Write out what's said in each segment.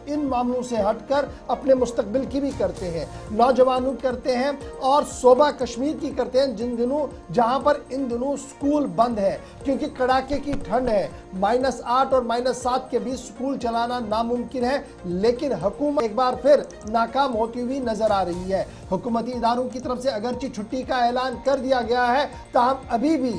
इन मामलों से हटकर अपने मुस्तकबिल की भी करते हैं, नौजवानों की करते हैं और शोभा कश्मीर की करते हैं, जिन दिनों जहां पर इन दिनों स्कूल बंद है क्योंकि कड़ाके की ठंड है। -8 और -7 के बीच स्कूल चलाना नामुमकिन है, लेकिन हुकूमत एक बार फिर नाकाम होती हुई नजर आ रही है। हुकूमती इदारों की तरफ से अगरचे छुट्टी का ऐलान कर दिया गया है, ताहम अभी भी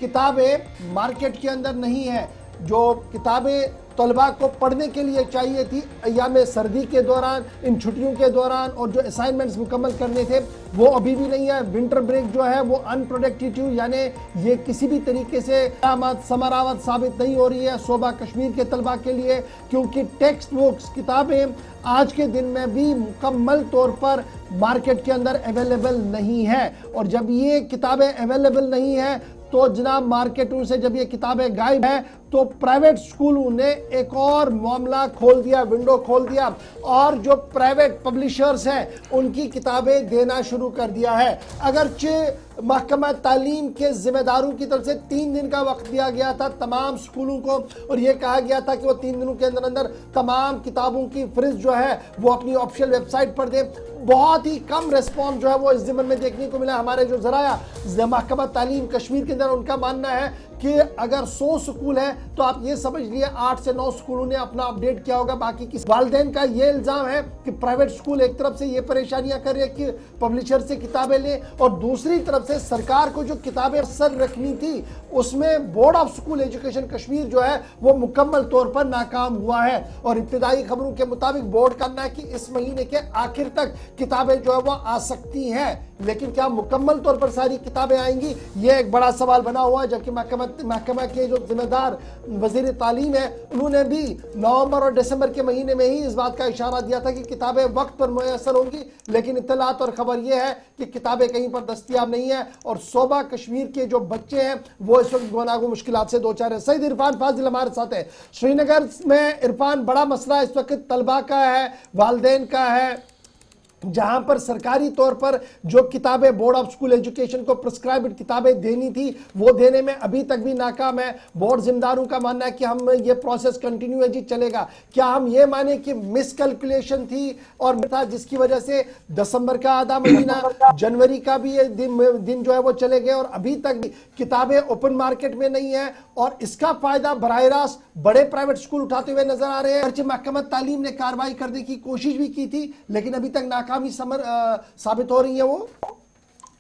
किताबें मार्केट के अंदर नहीं है। जो किताबें तलबा को पढ़ने के लिए चाहिए थी अय्याम सर्दी के दौरान, इन छुट्टियों के दौरान, और जो असाइनमेंट्स मुकम्मल करने थे वो अभी भी नहीं है। विंटर ब्रेक जो है वो अनप्रोडक्टिव, यानी ये किसी भी तरीके से समरावत साबित नहीं हो रही है शोभा कश्मीर के तलबा के लिए, क्योंकि टेक्स्ट बुक्स किताबें आज के दिन में भी मुकम्मल तौर पर मार्केट के अंदर अवेलेबल नहीं है। और जब ये किताबें अवेलेबल नहीं है तो जनाब मार्केटों से जब ये किताबें गायब है तो प्राइवेट स्कूलों ने एक और मामला खोल दिया, विंडो खोल दिया, और जो प्राइवेट पब्लिशर्स हैं उनकी किताबें देना शुरू कर दिया है। अगरचे महकमा तालीम के जिम्मेदारों की तरफ से 3 दिन का वक्त दिया गया था तमाम स्कूलों को, और यह कहा गया था कि वो 3 दिनों के अंदर अंदर तमाम किताबों की फहरिस्त जो है वो अपनी ऑफिशियल वेबसाइट पर दे। बहुत ही कम रिस्पॉन्स जो है वो इस ज़िम्मन में देखने को मिला। हमारे जो ज़राया महकमा तालीम कश्मीर के अंदर, उनका मानना है कि अगर 100 स्कूल है तो आप ये समझ लिए 8 से 9 स्कूलों ने अपना अपडेट किया होगा, बाकी किस। वालिदैन का ये इल्जाम है कि प्राइवेट स्कूल एक तरफ से ये परेशानियां कर रहे हैं कि पब्लिशर से किताबें लें, और दूसरी तरफ से सरकार को जो किताबें सर रखनी थी उसमें board of school education Kashmir जो है वो मुकम्मल तौर पर नाकाम हुआ है। और इब्तिदाई खबरों के मुताबिक बोर्ड का कहना है कि इस महीने के आखिर तक किताबें जो है वो आ सकती हैं, लेकिन क्या मुकम्मल तौर पर सारी किताबें आएंगी, ये एक बड़ा सवाल बना हुआ है। जबकि महकमा के जो जिम्मेदार वजीर तालीम है उन्होंने भी नवंबर और दिसंबर के महीने में ही इस बात का इशारा दिया था कि किताबें वक्त पर मुयसर होंगी, लेकिन इत्तलात और खबर यह है कि किताबें कहीं पर दस्तयाब नहीं है और शोभा कश्मीर के जो बच्चे हैं वो इस वक्त गुनागो मुश्किलात से दो चार है। सईद इरफान फाजिल हमारे साथ है श्रीनगर में। इरफान, बड़ा मसला इस वक्त तलबा का है, वालिदैन का है, जहां पर सरकारी तौर पर जो किताबें बोर्ड ऑफ स्कूल एजुकेशन को प्रिस्क्राइब्ड किताबें देनी थी वो देने में अभी तक भी नाकाम है। बोर्ड जिम्मेदारों का मानना है कि हम ये प्रोसेस कंटिन्यू है जी चलेगा। क्या हम ये माने कि मिसकैलकुलेशन थी और था जिसकी वजह से दिसंबर का आधा महीना, जनवरी का भी ये दिन जो है वो चले गए और अभी तक किताबें ओपन मार्केट में नहीं है, और इसका फायदा बराह रास्त बड़े प्राइवेट स्कूल उठाते हुए नजर आ रहे हैं। महकमा तालीम ने कार्रवाई करने की कोशिश भी की थी, लेकिन अभी तक नाकामी साबित हो रही है वो।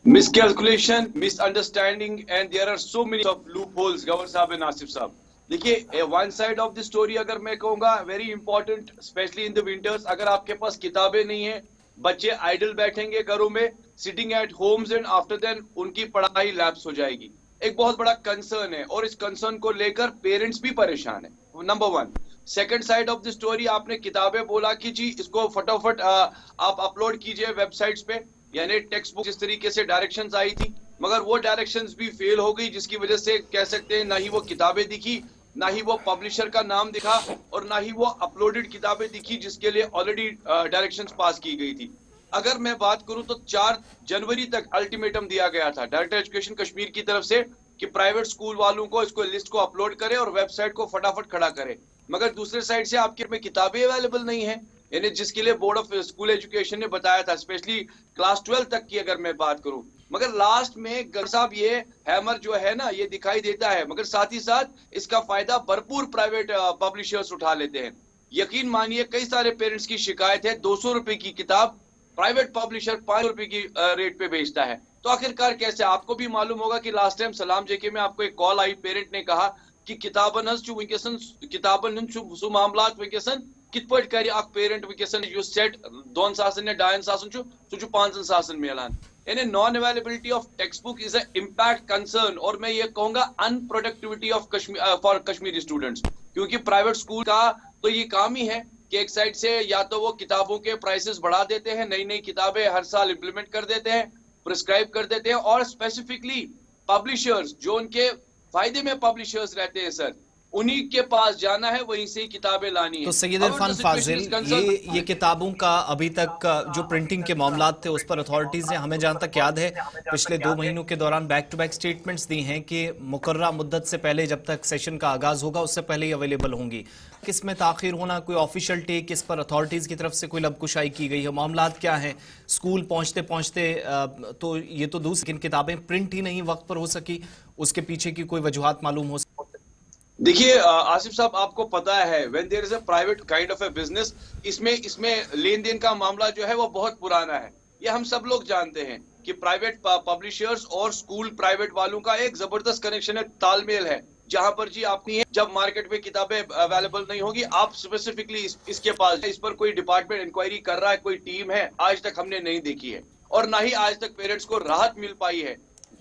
Miscalculation, misunderstanding and there are so many of loop holes. Governor साहब एंड आसिफ साहब, देखिए one side of the story अगर मैं कहूंगा very important, specially in the winters, अगर आपके पास किताबें नहीं है, बच्चे आइडल बैठेंगे घरों में, sitting at homes, and after then उनकी पढ़ाई लैप्स हो जाएगी। एक बहुत बड़ा कंसर्न है और इस कंसर्न को लेकर पेरेंट्स भी परेशान है, number 1। Second side of the story, आपने किताबें बोला कि जी इसको फटाफट आप अपलोड कीजिए वेबसाइट्स पे, यानी टेक्स्ट बुक जिस तरीके से डायरेक्शंस आई थी, मगर वो डायरेक्शंस भी फेल हो गई, जिसकी वजह से कह सकते हैं ना ही वो किताबें दिखी, ना ही वो पब्लिशर का नाम दिखा, और ना ही वो अपलोडेड किताबें दिखी जिसके लिए ऑलरेडी डायरेक्शंस पास की गई थी। अगर मैं बात करूं तो 4 जनवरी तक अल्टीमेटम दिया गया था डायरेक्टर एजुकेशन कश्मीर की तरफ से कि प्राइवेट स्कूल वालों को इसको लिस्ट को अपलोड करे और वेबसाइट को फटाफट खड़ा करे, मगर दूसरे साइड से आपके में किताबें अवेलेबल नहीं है, यानी जिसके लिए बोर्ड ऑफ स्कूल एजुकेशन ने बताया था, स्पेशली क्लास 12 तक की अगर मैं बात करूं। मगर लास्ट में गवर्नर साहब ये हैमर जो है ना ये दिखाई देता है, मगर साथ ही साथ इसका फायदा भरपूर प्राइवेट पब्लिशर्स उठा लेते हैं। यकीन मानिए कई सारे पेरेंट्स की शिकायत है, 200 रुपए की किताब प्राइवेट पब्लिशर 5 रुपए की रेट पे बेचता है। तो आखिरकार कैसे? आपको भी मालूम होगा कि लास्ट टाइम सलाम जेके में आपको एक कॉल आई, पेरेंट ने कहा कि किताबन मामलात वैकेसन कित पे कर पेरेंट वैकेसन युस सेट 2 सासन या 2 सासन सह 5 सासन मिलान। यानी non availability of text book is a impact concern, और मैं ये कहूंगा unproductivity of for Kashmiri students, क्योंकि प्राइवेट स्कूल का तो ये काम ही है कि एक साइड से या तो वो किताबों के प्राइसेस बढ़ा देते हैं, नई नई किताबें हर साल इंप्लीमेंट कर देते हैं, प्रिस्क्राइब कर देते हैं, और स्पेसिफिकली पब्लिशर्स जो उनके फायदे में पब्लिशर्स रहते हैं सर, उन्हीं के पास जाना है, वहीं से ही किताबें लानी है। तो Syed However, Irfan the situation Fazil, is concerned- ये किताबों का अभी तक जो प्रिंटिंग के मामलात थे उस पर अथॉरिटीज ने, हमें जहां तक याद है, पिछले 2 महीनों के दौरान बैक टू बैक स्टेटमेंट्स दी हैं कि मुकर्रर मुद्दत से पहले, जब तक सेशन का आगाज होगा उससे पहले ही अवेलेबल होंगी। किस में ताखिर होना, कोई ऑफिशियल टेक इस पर अथॉरिटीज की तरफ से कोई लबकुशाई की गई है? मामलात क्या है? स्कूल पहुंचते पहुंचते तो ये तो दूसरी किताबें प्रिंट ही नहीं वक्त पर हो सकी, उसके पीछे की कोई वजूहात मालूम हो? देखिए आसिफ साहब, आपको पता है when there is a private kind of a business, इसमें लेन देन का मामला जो है वो बहुत पुराना है। ये हम सब लोग जानते हैं कि प्राइवेट पब्लिशर्स और स्कूल प्राइवेट वालों का एक जबरदस्त कनेक्शन है, तालमेल है। जहां पर जी आपनी है, जब मार्केट में किताबें अवेलेबल नहीं होगी, आप स्पेसिफिकली इसके पास, इस पर कोई डिपार्टमेंट इंक्वायरी कर रहा है, कोई टीम है, आज तक हमने नहीं देखी है। और ना ही आज तक पेरेंट्स को राहत मिल पाई है।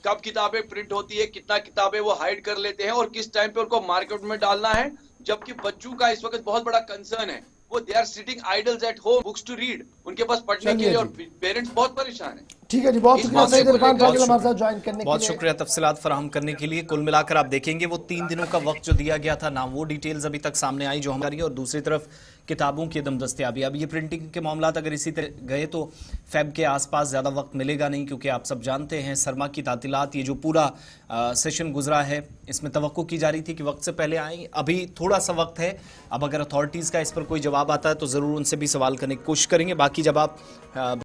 कब किताबें प्रिंट होती है, कितना किताबें वो हाइड कर लेते हैं और किस टाइम पे उनको मार्केट में डालना है, जबकि बच्चों का इस वक्त बहुत बड़ा कंसर्न है। वो they are sitting idles at home, books to read, उनके पास पढ़ने के लिए, और पेरेंट्स बहुत परेशान हैं। ठीक है जी, बहुत शुक्रिया सैयद इरफान फाजिल हमारे साथ ज्वाइन करने के लिए। बहुत शुक्रिया तफसीलात फराहम करने के लिए। कुल मिलाकर आप देखेंगे वो 3 दिनों का वक्त जो दिया गया था ना, वो डिटेल्स अभी तक सामने आई जो हमारी, और दूसरी तरफ किताबों की दम दस्तियाबी। अब ये प्रिंटिंग के मामला अगर इसी तरह गए तो फेब के आसपास ज़्यादा वक्त मिलेगा नहीं, क्योंकि आप सब जानते हैं सरमा की तातीलात, ये जो पूरा सेशन गुजरा है इसमें तवक्को की जा रही थी कि वक्त से पहले आए। अभी थोड़ा सा वक्त है, अब अगर अथॉरिटीज़ का इस पर कोई जवाब आता है तो ज़रूर उनसे भी सवाल करने की कोशिश करेंगे। बाकी जब आप